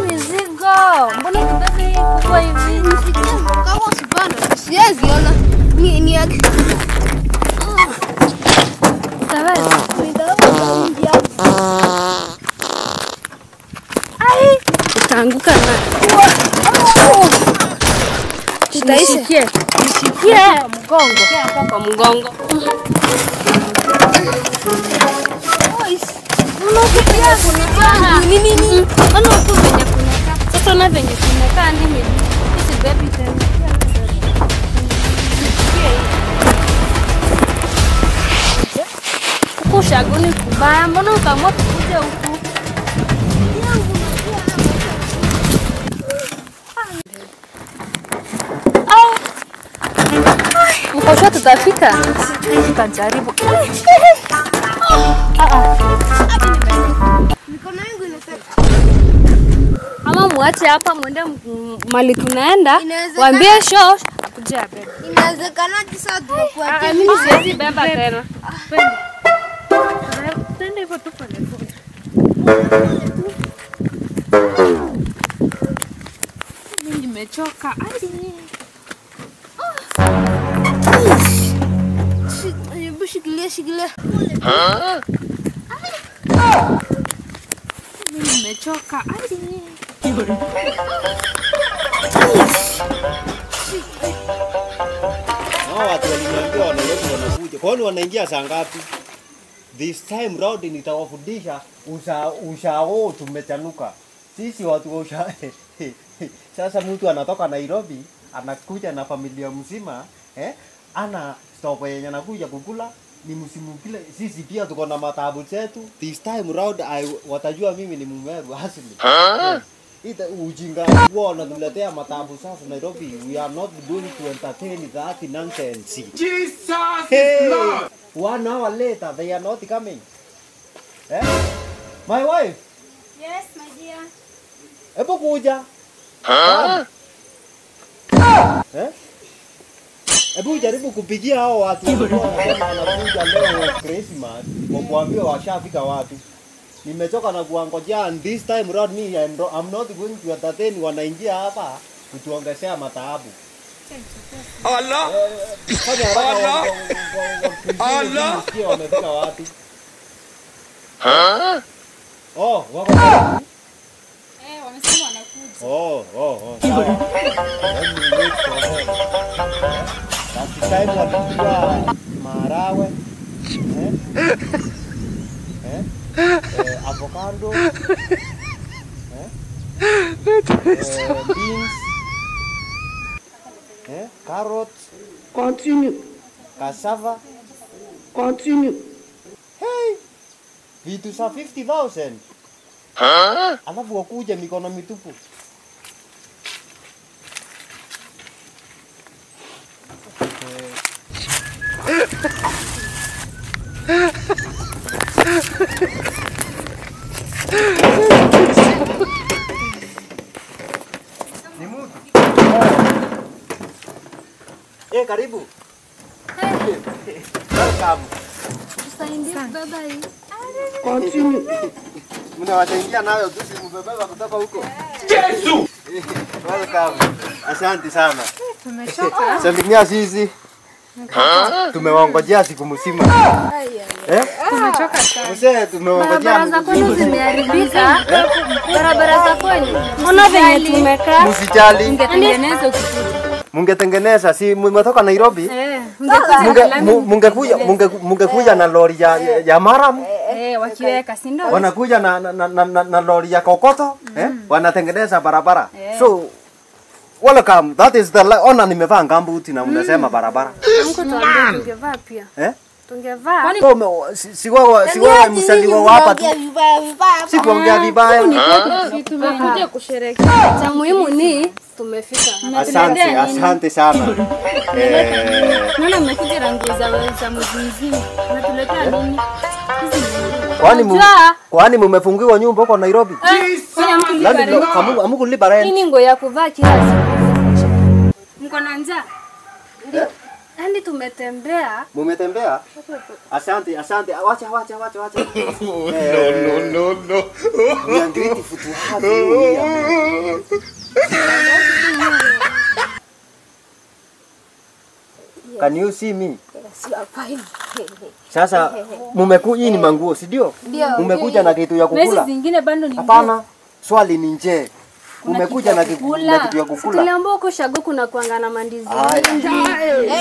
Mizigo. Mbona kibebe hii kubwa hivi? Kama sipana. Siwezi ona. Ni yake. Utaweza? Nitaanguka. Ai, utaanguka na. Nishikie. Nishikie mgongo. Hapa kwa mgongo. Unafikiria kunifanya nini? Ana tu venye kunekaa. Sasa na venye kunekaa ndimi. Hizi baby tena. Huko shagoni kubaya, mbona ukaamua kuja huku? Mkosho tutafika. Tutajaribu. Mikono yangu inasema. Ama muache hapa mwende mali tunaenda. Waambie show akuje abebe. Inawezekana sasa tunakuwa tena. Mimi siwezi beba tena. Twende hivyo tu pole pole. Mimi nimechoka. Shikilia. Mimi nimechoka. Watu waliniambia wanaleta wanakuja. Kwani wanaingia saa ngapi? This time round nitawafundisha ushao tumechanuka. Sisi watu wa ushao. Sasa mtu anatoka Nairobi, anakuja na familia mzima, ana stop yenye anakuja kukula ni msimu kile. Sisi pia tuko na matabu zetu. This time round watajua mimi ni Mumeru asili. Ita ujinga wao wanatuletea matabu sasa Nairobi. We are not going to entertain that nonsense. Jesus is Lord. 1 hour later they are not coming. My wife. Yes, my dear. Epo kuja. Ebu jaribu kupigia hao watu wanakuja leo Christmas. Wakuambia washafika watu. Nimechoka na kuangojea and this time round me I'm not going to entertain wanaingia hapa kutuongezea mataabu. Allah. Allah. Wamefika wapi? Oh, wako. Wamesema wanakuja. Oh. Last time walikuwa Marawe. Avocado. Beans. Carrot. Continue. Cassava. Continue. Hey. Vitu sa 50,000. Alafu wakuja mikono mitupu. Ni mtu. Karibu. Welcome. Tusaidie baba hii. Continue. Mnawasaidia nayo tu mbebeba kutoka huko. Yesu. Welcome. Asante sana. Tumechoka. Salimia sisi. Tumewaongojea siku mzima. Tumechoka sana. Mzee tumewaongojea. Barabara za kwenu zimeharibika. Barabara za kwenu. Mbona venye tumekaa? Msijali. Mngetengeneza ukikuja. Mungetengeneza si mmetoka Nairobi? Mungekuja na lori ya Maram. Wakiweka si ndio? Wanakuja na lori ya kokoto, wanatengeneza barabara. So welcome. That is the honor nimevaa gambuti na unasema barabara. Mungu tuambie tungevaa pia. Tungevaa. Siwa msaliwa hapa tu. Sikuongea vibaya. Tumekuja kusherehekea. Cha muhimu ni tumefika. Asante sana. Naona mmekuja rangi za mwezi mzima. Unatuletea nini? Kwani mmefungiwa nyumba huko Nairobi? Lazima hamkulipa rent. Nini ngo ya kuvaa kila siku? Mko na njaa? Yaani tumetembea. Mumetembea? Asante. Wacha. No. We are grateful to have you here. Can you see me? Yes, you are fine. Sasa hii ni manguo, si ndio? Umekuja na kitu ya Mezi kukula? zingine bado ni. Hapana. Swali ni nje. Umekuja na kitu ya kukula. Tuliambiwa huko Shago kuna kuanga na mandizi.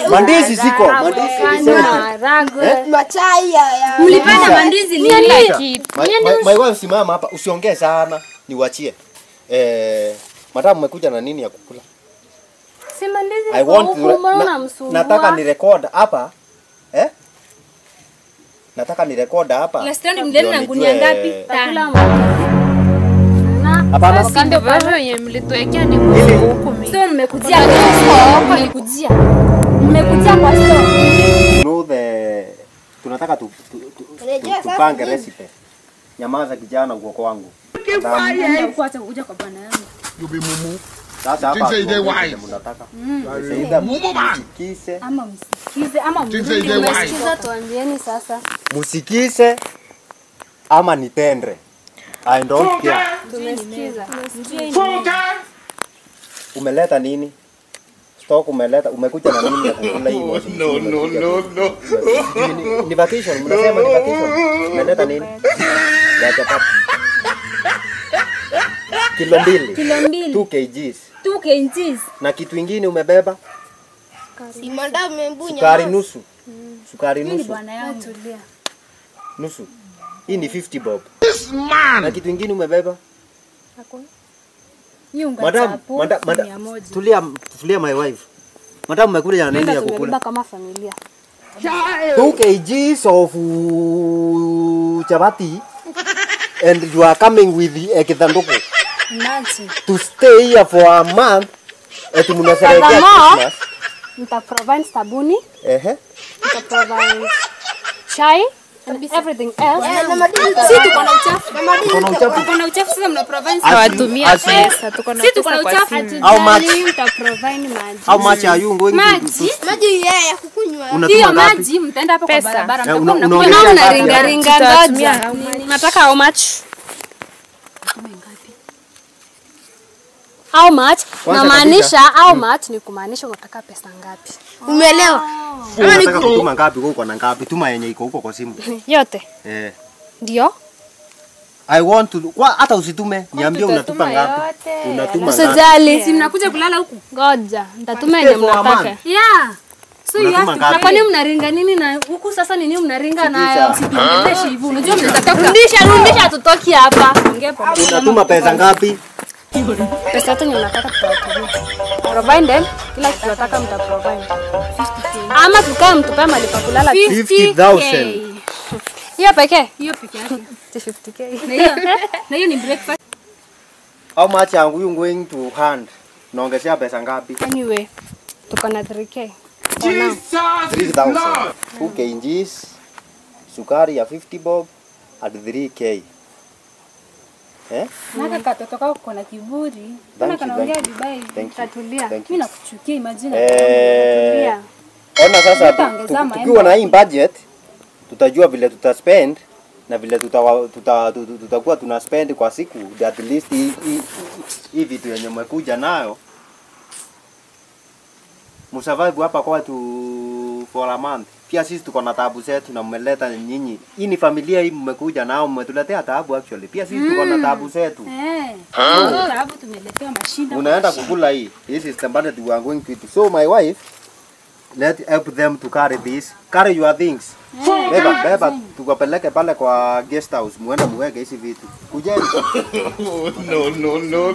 Mandizi ziko, mandizi Maragwe. Machai ya. Mlipanda mandizi nini? My wife simama hapa, usiongee sana, niwachie. Madam umekuja na nini ya kukula? Si mandizi I kwa want huku nataka ni record hapa. Nataka ni record hapa. Last time mdeni na gunia ngapi? Takula hapana, si ndio bado yenye mlituwekea ni huko mimi. Sio nimekujia huko nimekujia. Mmekujia kwa store. No tunataka tupange recipe. Nyamaza kijana uko wangu. Kuacha kuja kwa bwana yangu. You be mumu. Sasa hapa mnataka. Msikise. Ama msikize ama msikize tuambieni sasa. Musikise ama nipendre. I don't care. Tumesikiza. Umeleta nini? Stock umeleta, umekuja na nini ya kukula hii moja? No. Ni vacation, mnasema ni vacation. Umeleta nini? Ya chapati. Kilo mbili. 2 kgs. 2 kgs. Na kitu kingine umebeba? Si madam membunya. Sukari nusu. Sukari nusu. Bwana yangu tulia. Nusu. Hii ni 50 bob. This man. Na kitu kingine umebeba? Hakuna. Yunga Madam, tulia my wife. Madam umekuja na nini ya kukula? Tumebeba kama familia. 2 kgs of chapati and you are coming with the kithanduku to stay here for a month. Eti mnasherehekea Christmas. Nitaprovide sabuni. Nitaprovide chai and everything else. Si tuko na uchafu. Tuko na uchafu sasa mnaprovide hawatumia pesa. Tuko na uchafu. How much? Mtaprovide maji. How much are you going to? Maji ya kukunywa. Hiyo maji mtaenda hapo kwa barabara. Unaringa ngoja. Nataka how much? How much? Na maanisha how much ni kumaanisha unataka pesa ngapi? Umeelewa? Unataka kutuma ngapi huko na ngapi? Tuma yenye iko huko kwa simu. Yote. Ndio. I want to hata usitume, niambie unatupa ngapi? Unatuma ngapi? Usijali, si mnakuja kulala huku. Ngoja, nitatuma yenye mnataka. Yeah. So you have to. Kwani mnaringa nini na huku sasa nini mnaringa nayo? Usituongeleshe hivyo. Unajua mnataka rudisha tutoki hapa. Ongea pamoja. Unatuma pesa ngapi? Pesa yote mnataka tutawatumia. Provide kila kitu tunataka mtaprovide. Ama tukae mtupe mali pa kulala 50,000. Hiyo pekee? Hiyo pekee yake. 50k. Na hiyo ni breakfast. How much are you going to hand? Naongezea pesa ngapi? Anyway, tuko na 3k. 3,000. 2 kgs. Sukari ya 50 bob at 3k. Naka katoto kako kuna kiburi. Naka kanaongea Dubai. Tatulia. Mimi nakuchukia imagine. Tatulia. Ona sasa tukiwa na hii budget tutajua vile tutaspend na vile tutakuwa tuna spend kwa siku, at least hii vitu yenye mmekuja nayo msurvive hapa kwa watu for a month. Pia sisi tuko na taabu zetu na mmeleta nyinyi. Hii ni familia hii mmekuja nao, mmetuletea taabu actually. Pia sisi tuko na taabu zetu. Taabu tumeletewa mashida. Unaenda kukula hii. This is the budget we are going to eat. So my wife, let help them to carry this. Carry your things. Beba tukapeleke pale kwa guest house. Muende muweke hizi vitu. Kujeni. No.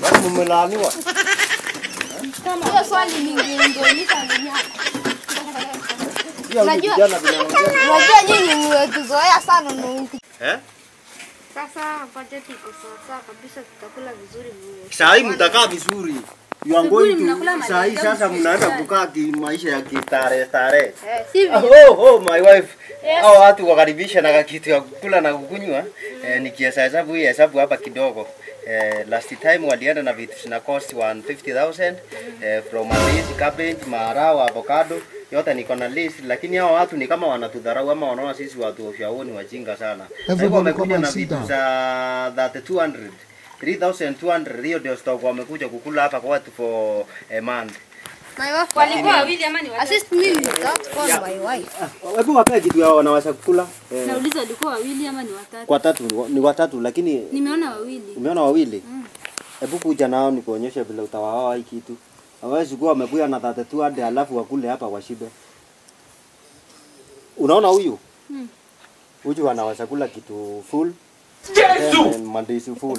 Basi mmelaaniwa. Hiyo swali lingine ndio nitanyanya. Unajua nyinyi mmetuzoea sana na Sasa budget iko sawa kabisa, tutakula vizuri. Sasa hii mtakaa vizuri. You are going to sahi sasa mnaanza kukaa maisha ya kitare. Oh my wife. Hao watu wakaribisha na kitu ya kula na kukunywa. Nikihesabu hii hesabu hapa kidogo. Last time walienda na vitu zina cost 150,000 from mandizi, cabbage, maharagwe, avocado. Yote niko na list, lakini hao watu ni kama wanatudharau ama wanaona sisi watu washaoni wajinga sana. Sasa wamekuja na vitu za 3,200 hiyo ndio stock wamekuja kukula hapa kwa watu for a month. My wife Walikuwa wawili ama ni watatu? assist me with that for my wife. Hebu wape kitu yao wanaweza kukula. Nauliza walikuwa wawili ama ni watatu? Kwa tatu ni watatu lakini Nimeona wawili. umeona wawili? Hebu kuja nao nikuonyeshe vile utawaoa hii kitu. Hawezi kuwa wamekuja na 32 alafu wakule hapa washibe. Unaona huyu? Huyu anaweza kula kitu full. Yesu! Mandizi full.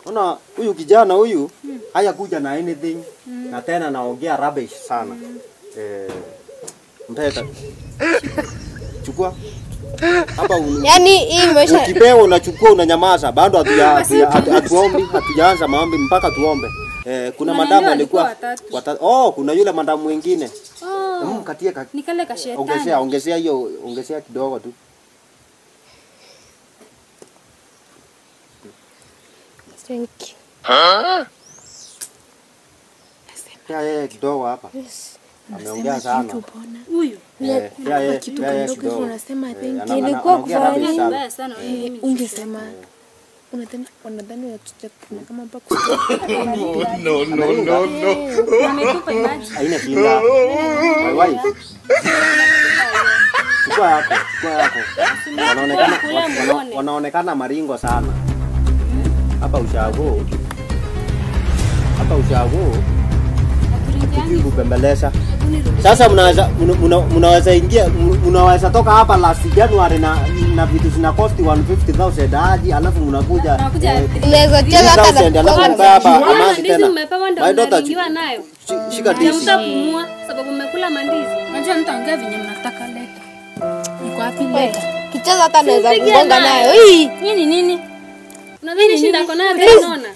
Ona huyu kijana huyu haya kuja na anything na tena naongea rubbish sana. Mpeta. Chukua. Hapa Yani hii maisha ukipewa unachukua unanyamaza bado hatujaanza maombi mpaka tuombe. Kuna madamu alikuwa kuna yule madamu mwingine. Katie Nikale ka shetani. Ongezea kidogo tu. Thank you. Yeye kidogo hapa. Ameongea sana. Huyu. Kitu kidogo unasema thank you. Nilikuwa kufanya Mbaya sana wewe. Ungesema unadhani watoto kama mpaka No. Ametupa maji. Haina kinga. My wife. Chukua yako. Wanaonekana maringo sana. Hapa ushago. Kupembeleza. Sasa mnaweza ingia mnaweza toka hapa last January na vitu zina cost 150,000 hadi alafu mnakuja unaweza cheza hata hapa amani tena. Mmepewa ndio mnaingiwa nayo. Shika dishi. Mtapumua sababu mmekula mandizi. Unajua mtaongea venye mnataka leta. Niko wapi leta? kicheza hata naweza kugonga nayo. Hii ni nini? Unadhani shinda kona naona?